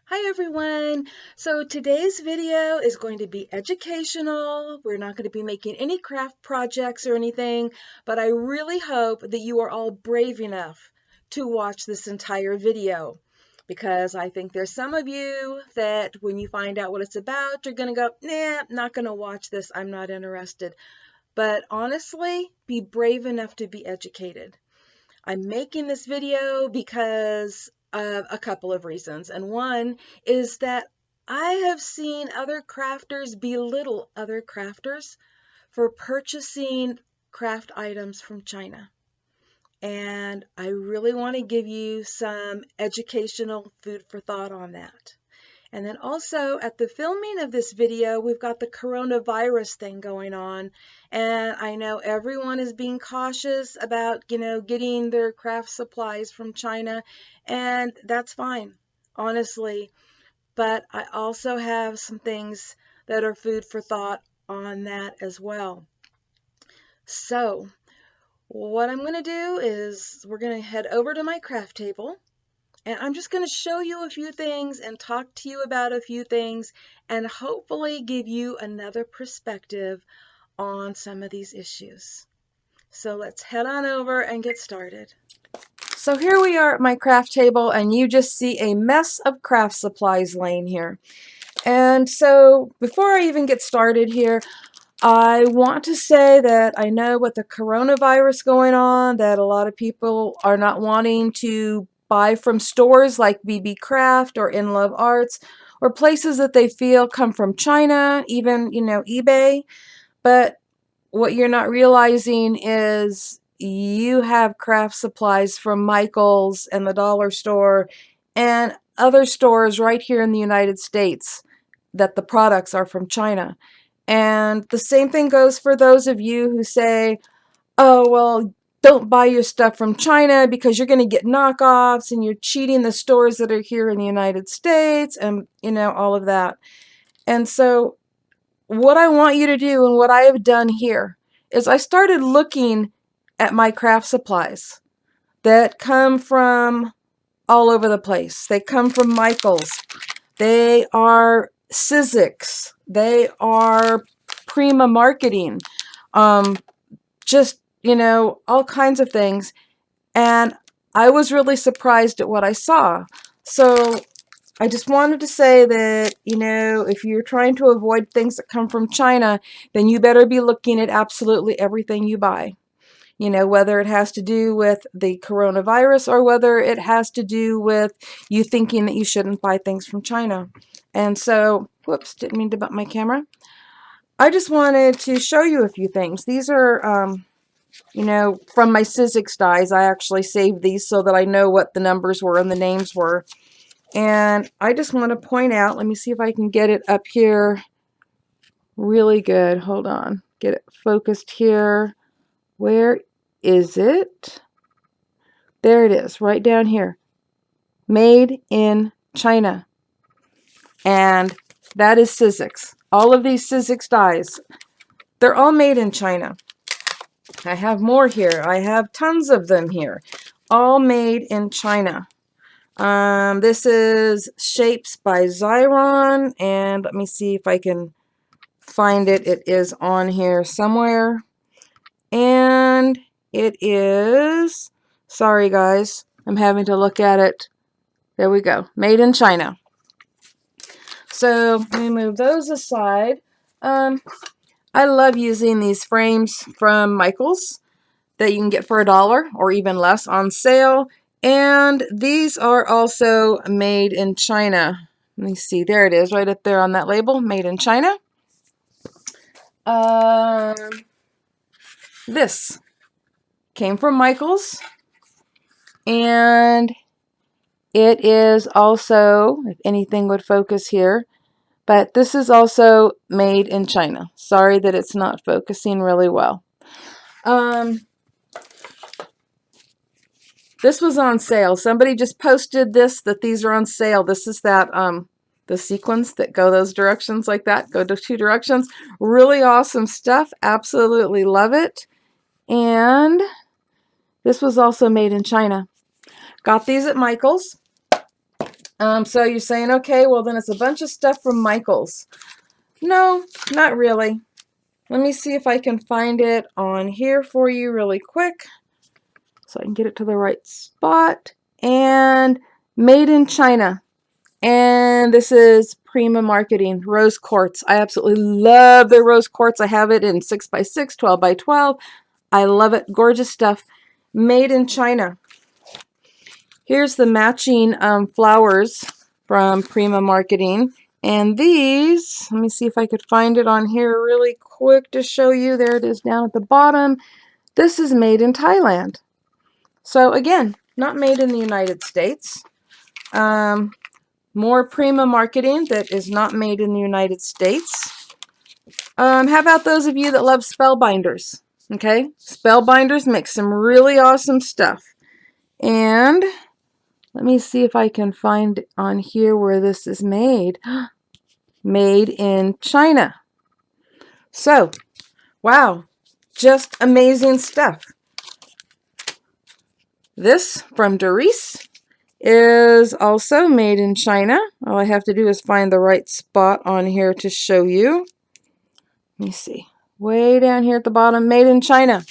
Hi everyone! So today's video is going to be educational. We're not going to be making any craft projects or anything, but I really hope that you are all brave enough to watch this entire video because I think there's some of you that when you find out what it's about, you're going to go, nah, not going to watch this. I'm not interested. But honestly, be brave enough to be educated. I'm making this video because of a couple of reasons. And one is that I have seen other crafters belittle other crafters for purchasing craft items from China. And I really want to give you some educational food for thought on that. And then also at the filming of this video, we've got the coronavirus thing going on. And I know everyone is being cautious about, getting their craft supplies from China. And that's fine, honestly. But I also have some things that are food for thought on that as well. So what I'm going to do is we're going to head over to my craft table. And I'm just going to show you a few things and talk to you about a few things and hopefully give you another perspective on some of these issues. So let's head on over and get started. So here we are at my craft table and you just see a mess of craft supplies laying here. And so before I even get started here, I want to say that I know with the coronavirus going on that a lot of people are not wanting to buy from stores like BB Craft or In Love Arts or places that they feel come from China, even, eBay. But what you're not realizing is you have craft supplies from Michael's and the dollar store and other stores right here in the United States that the products are from China. And the same thing goes for those of you who say, oh, well, don't buy your stuff from China because you're going to get knockoffs and you're cheating the stores that are here in the United States and, all of that. And so what I want you to do and what I have done here is I started looking at my craft supplies that come from all over the place. They come from Michael's. They are Sizzix. They are Prima Marketing. Just, all kinds of things. And I was really surprised at what I saw. So I just wanted to say that, if you're trying to avoid things that come from China, then you better be looking at absolutely everything you buy. Whether it has to do with the coronavirus or whether it has to do with you thinking that you shouldn't buy things from China. And so, whoops, didn't mean to bump my camera. I just wanted to show you a few things. These are, from my Sizzix dies. I actually saved these so that I know what the numbers were and the names were. And I just want to point out, let me see if I can get it up here really good. Hold on. Get it focused here. Where is it? There it is, right down here. Made in China. And that is Sizzix. All of these Sizzix dies, they're all made in China. I have more here. I have tons of them here. All made in China. This is Shapes by Xyron, and let me see if I can find it. It is on here somewhere. And it is, sorry guys, I'm having to look at it. There we go. Made in China. So let me move those aside. I love using these frames from Michael's that you can get for $1 or even less on sale. And these are also made in China. Let me see. There it is right up there on that label. Made in China. This came from Michael's. And it is also, if anything would focus here, but this is also made in China. Sorry that it's not focusing really well. This was on sale. Somebody just posted this, that these are on sale. This is that, the sequins that go those directions like that, go to 2 directions. Really awesome stuff. Absolutely love it. And this was also made in China. Got these at Michael's. So you're saying, okay, well then it's a bunch of stuff from Michaels. No, not really. Let me see if I can find it on here for you really quick so I can get it to the right spot. And made in China. And this is Prima Marketing Rose Quartz. I absolutely love their rose quartz. I have it in 6x6, 12x12. I love it. Gorgeous stuff. Made in China. Here's the matching flowers from Prima Marketing. And these, let me see if I could find it on here really quick to show you. There it is down at the bottom. This is made in Thailand. So again, not made in the United States. More Prima Marketing that is not made in the United States. How about those of you that love Spellbinders? Okay, Spellbinders make some really awesome stuff. And let me see if I can find on here where this is made. Made in China. So, wow, just amazing stuff. This from Doris is also made in China. All I have to do is find the right spot on here to show you. Let me see. Way down here at the bottom, made in China.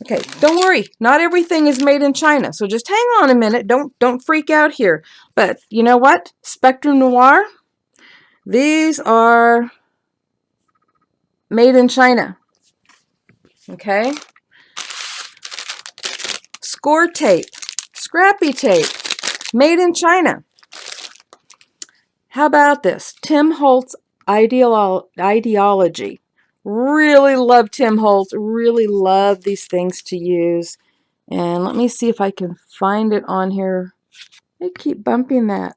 Okay, don't worry. Not everything is made in China. So just hang on a minute. Don't freak out here. But you know what? Spectrum Noir. These are made in China. Okay? Score tape. Scrappy tape. Made in China. How about this? Tim Holtz ideology. Really love Tim Holtz. Really love these things to use. And let me see if I can find it on here. I keep bumping that.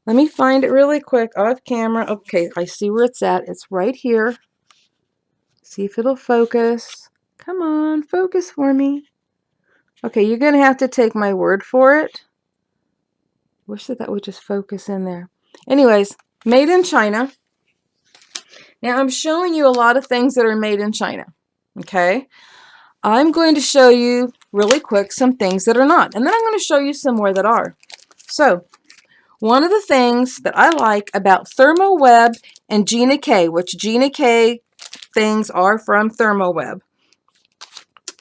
Let me find it really quick off camera. Okay, I see where it's at. It's right here. See if it'll focus. Come on, focus for me. Okay, you're going to have to take my word for it. Wish that would just focus in there. Anyways, made in China. Now, I'm showing you a lot of things that are made in China. Okay? I'm going to show you really quick some things that are not. And then I'm going to show you some more that are. So, one of the things that I like about ThermoWeb and Janie K, which Janie K things are from ThermoWeb,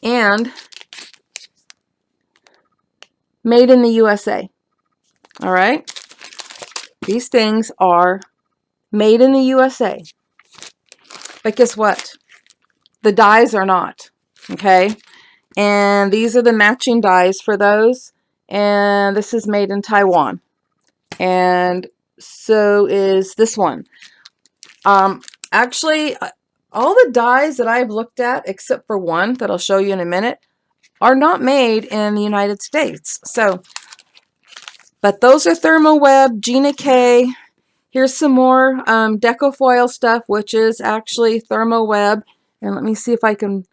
and made in the USA. All right? These things are made in the USA. But guess what? The dyes are not. Okay? And these are the matching dyes for those. And this is made in Taiwan. And so is this one. Actually, all the dyes that I've looked at, except for one that I'll show you in a minute, are not made in the United States. So, but those are ThermoWeb, Janie K. Here's some more Decofoil stuff, which is actually ThermoWeb. And let me see if I can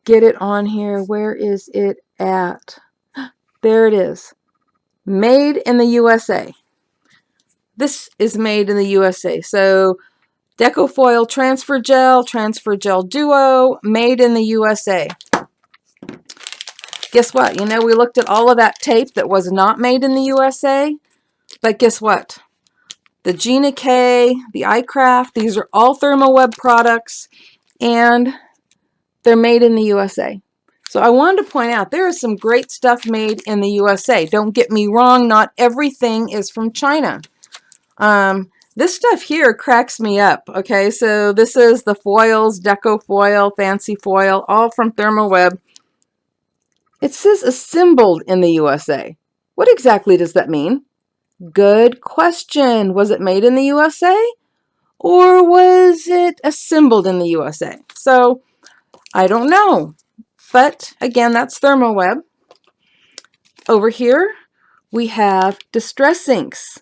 get it on here. Where is it at? There it is. Made in the USA. This is made in the USA. So Decofoil Transfer Gel Duo, made in the USA. Guess what? You know, we looked at all of that tape that was not made in the USA. But guess what? The Janie K, the iCraft, these are all ThermoWeb products. And they're made in the USA. So I wanted to point out there is some great stuff made in the USA. Don't get me wrong, not everything is from China. This stuff here cracks me up. Okay, so this is the foils, Deco Foil, Fancy Foil, all from ThermoWeb. It says assembled in the USA. What exactly does that mean? Good question. Was it made in the USA? Or was it assembled in the USA? So, I don't know. But, again, that's ThermoWeb. Over here, we have Distress Inks.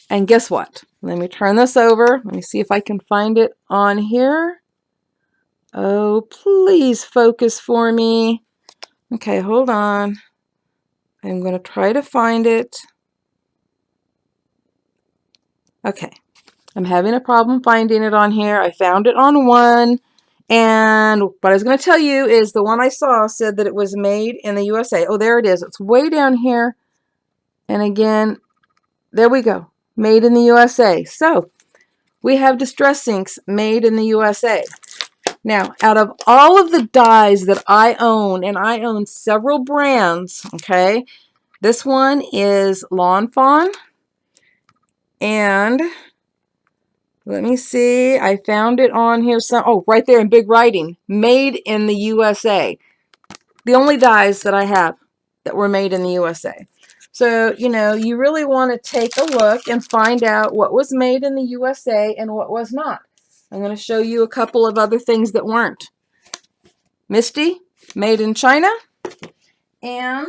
And guess what? Let me turn this over. Let me see if I can find it on here. Oh, please focus for me. Okay, hold on. I'm going to try to find it. Okay. I'm having a problem finding it on here. I found it on one. And what I was going to tell you is the one I saw said that it was made in the USA. Oh, there it is. It's way down here. And again, there we go. Made in the USA. So we have distress inks made in the USA. Now, out of all of the dyes that I own, and I own several brands, okay, this one is Lawn Fawn, and let me see, I found it on here, oh, right there in big writing, made in the USA. The only dyes that I have that were made in the USA. So, you know, you really want to take a look and find out what was made in the USA and what was not. I'm going to show you a couple of other things that weren't. Misty, made in China. And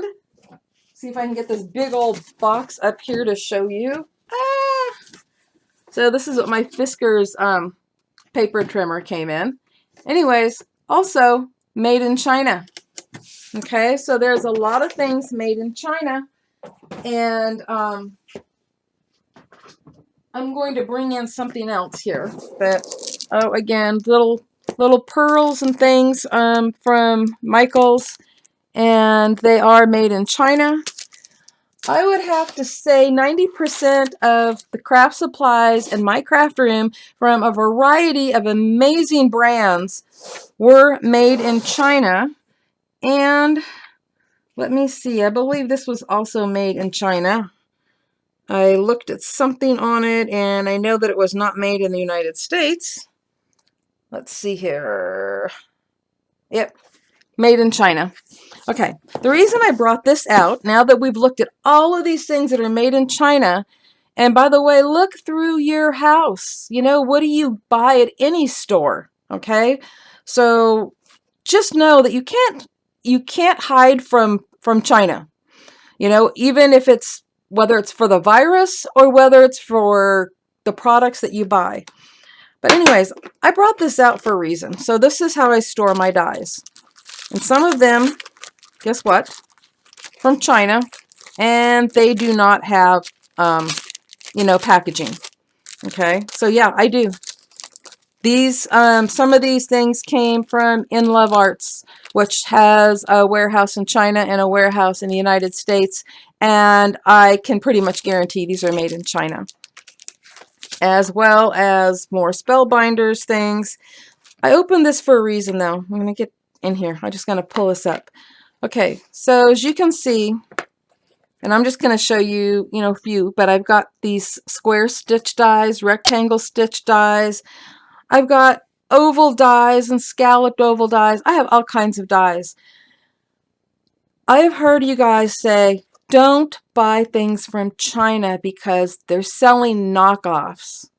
see if I can get this big old box up here to show you. So this is what my Fiskars paper trimmer came in. Anyways, also made in China. Okay, so there's a lot of things made in China. And I'm going to bring in something else here. But, oh, again, little pearls and things from Michaels. And they are made in China. I would have to say 90% of the craft supplies in my craft room from a variety of amazing brands were made in China. And let me see, I believe this was also made in China. I looked at something on it and I know that it was not made in the United States. Let's see here. Yep, made in China. Okay, the reason I brought this out, now that we've looked at all of these things that are made in China, and by the way, look through your house. You know, what do you buy at any store? Okay, so just know that you can't hide from China. You know, even if it's whether it's for the virus or whether it's for the products that you buy. But anyways, I brought this out for a reason. So this is how I store my dyes. And some of them, guess what? From China, and they do not have, you know, packaging. Okay, so yeah, I do. These, some of these things came from In Love Arts, which has a warehouse in China and a warehouse in the United States, and I can pretty much guarantee these are made in China. As well as more Spellbinders things. I opened this for a reason, though. I'm going to get in here. I'm just going to pull this up. Okay, so as you can see, and I'm just going to show you, you know, a few, but I've got these square stitch dies, rectangle stitch dies. I've got oval dies and scalloped oval dies. I have all kinds of dies. I have heard you guys say, don't buy things from China because they're selling knockoffs.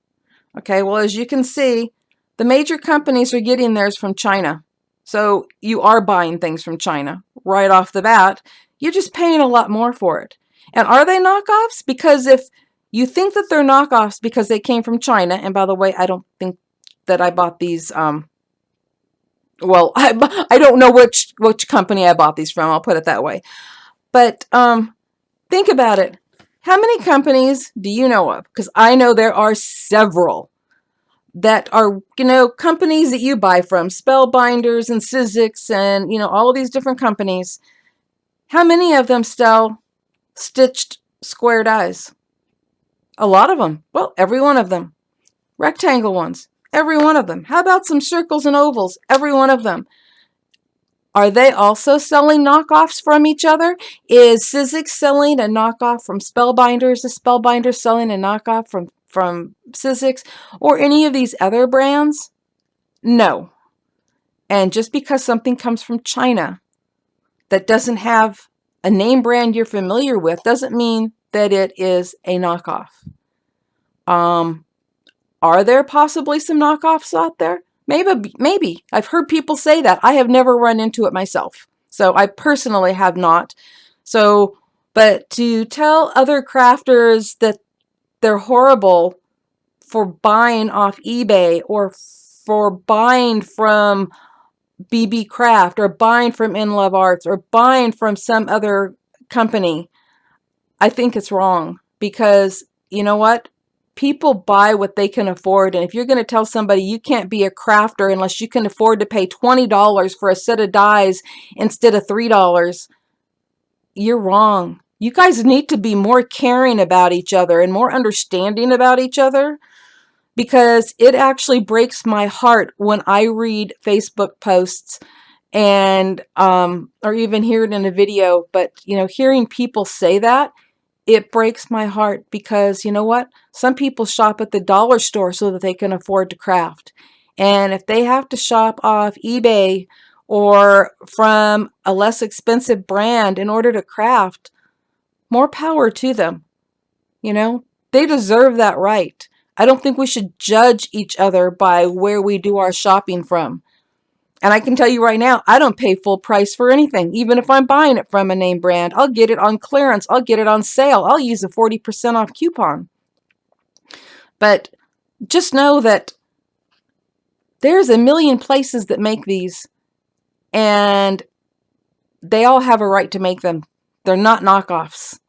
Okay, well, as you can see, the major companies are getting theirs from China. So you are buying things from China right off the bat. You're just paying a lot more for it. And are they knockoffs? Because if you think that they're knockoffs because they came from China, and by the way, I don't think that I bought these, well, I don't know which company I bought these from, I'll put it that way. But think about it. How many companies do you know of? Because I know there are several that are, you know, companies that you buy from, Spellbinders and Sizzix and, you know, all of these different companies. How many of them sell stitched square dies? A lot of them. Well, every one of them. Rectangle ones. Every one of them. How about some circles and ovals? Every one of them. Are they also selling knockoffs from each other? Is Sizzix selling a knockoff from Spellbinders? Is Spellbinders selling a knockoff from Sizzix? Or any of these other brands? No. And just because something comes from China that doesn't have a name brand you're familiar with doesn't mean that it is a knockoff. Are there possibly some knockoffs out there? Maybe. I've heard people say that. I have never run into it myself. So I personally have not. So, but to tell other crafters that they're horrible for buying off eBay or for buying from BB Craft or buying from In Love Arts or buying from some other company, I think it's wrong because, you know what? People buy what they can afford, and if you're going to tell somebody you can't be a crafter unless you can afford to pay $20 for a set of dies instead of $3, you're wrong. you guys need to be more caring about each other and more understanding about each other, because it actually breaks my heart when I read Facebook posts and or even hear it in a video. But hearing people say that, it breaks my heart, because you know what? Some people shop at the dollar store so that they can afford to craft. And if they have to shop off eBay or from a less expensive brand in order to craft, more power to them. You know, they deserve that right. I don't think we should judge each other by where we do our shopping from. And I can tell you right now, I don't pay full price for anything. Even if I'm buying it from a name brand, I'll get it on clearance. I'll get it on sale. I'll use a 40% off coupon. But just know that there's a million places that make these, and they all have a right to make them. They're not knockoffs.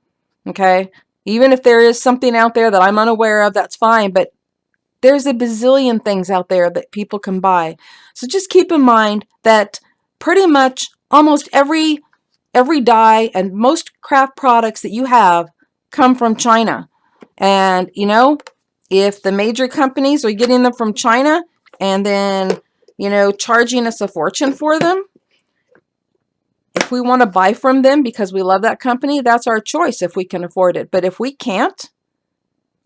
Okay? Even if there is something out there that I'm unaware of, that's fine. But there's a bazillion things out there that people can buy. So just keep in mind that pretty much almost every dye and most craft products that you have come from China. And if the major companies are getting them from China and then charging us a fortune for them, if we want to buy from them because we love that company, that's our choice if we can afford it. But if we can't,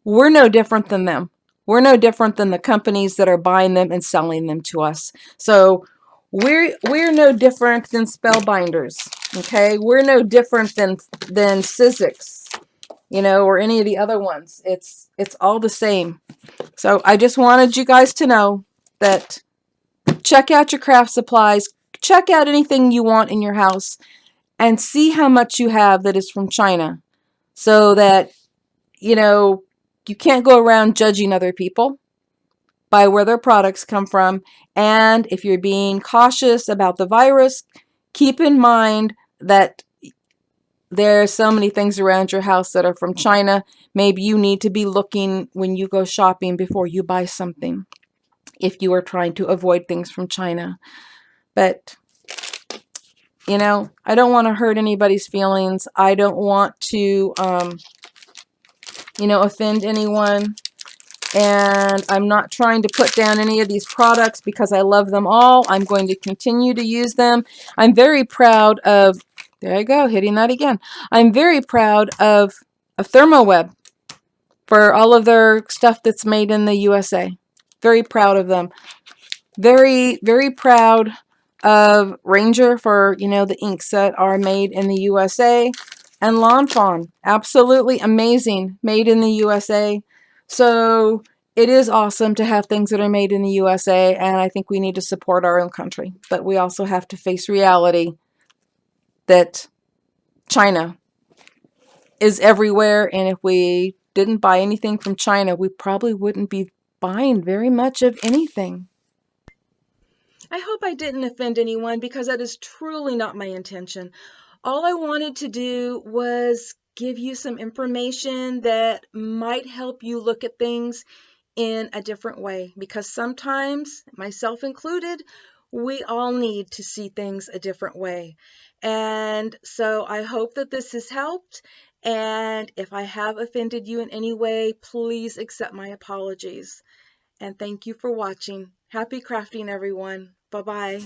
we're no different than them. We're no different than the companies that are buying them and selling them to us. So we're no different than Spellbinders, okay? We're no different than Sizzix, or any of the other ones. It's all the same. So I just wanted you guys to know that check out your craft supplies, check out anything you want in your house, and see how much you have that is from China, so that you can't go around judging other people by where their products come from. And if you're being cautious about the virus, keep in mind that there are so many things around your house that are from China. Maybe you need to be looking when you go shopping before you buy something, if you are trying to avoid things from China. But I don't want to hurt anybody's feelings. I don't want to offend anyone. And I'm not trying to put down any of these products because I love them all. I'm going to continue to use them. I'm very proud of, there I go, hitting that again. I'm very proud of ThermoWeb for all of their stuff that's made in the USA. Very proud of them. Very, very proud of Ranger for, the inks that are made in the USA. And Lawn Fawn, absolutely amazing, made in the USA. So it is awesome to have things that are made in the USA, and I think we need to support our own country. But we also have to face reality that China is everywhere, and if we didn't buy anything from China, we probably wouldn't be buying very much of anything. I hope I didn't offend anyone because that is truly not my intention. All I wanted to do was give you some information that might help you look at things in a different way, because sometimes, myself included, we all need to see things a different way. And so I hope that this has helped. And if I have offended you in any way, please accept my apologies. And thank you for watching. Happy crafting, everyone. Bye-bye.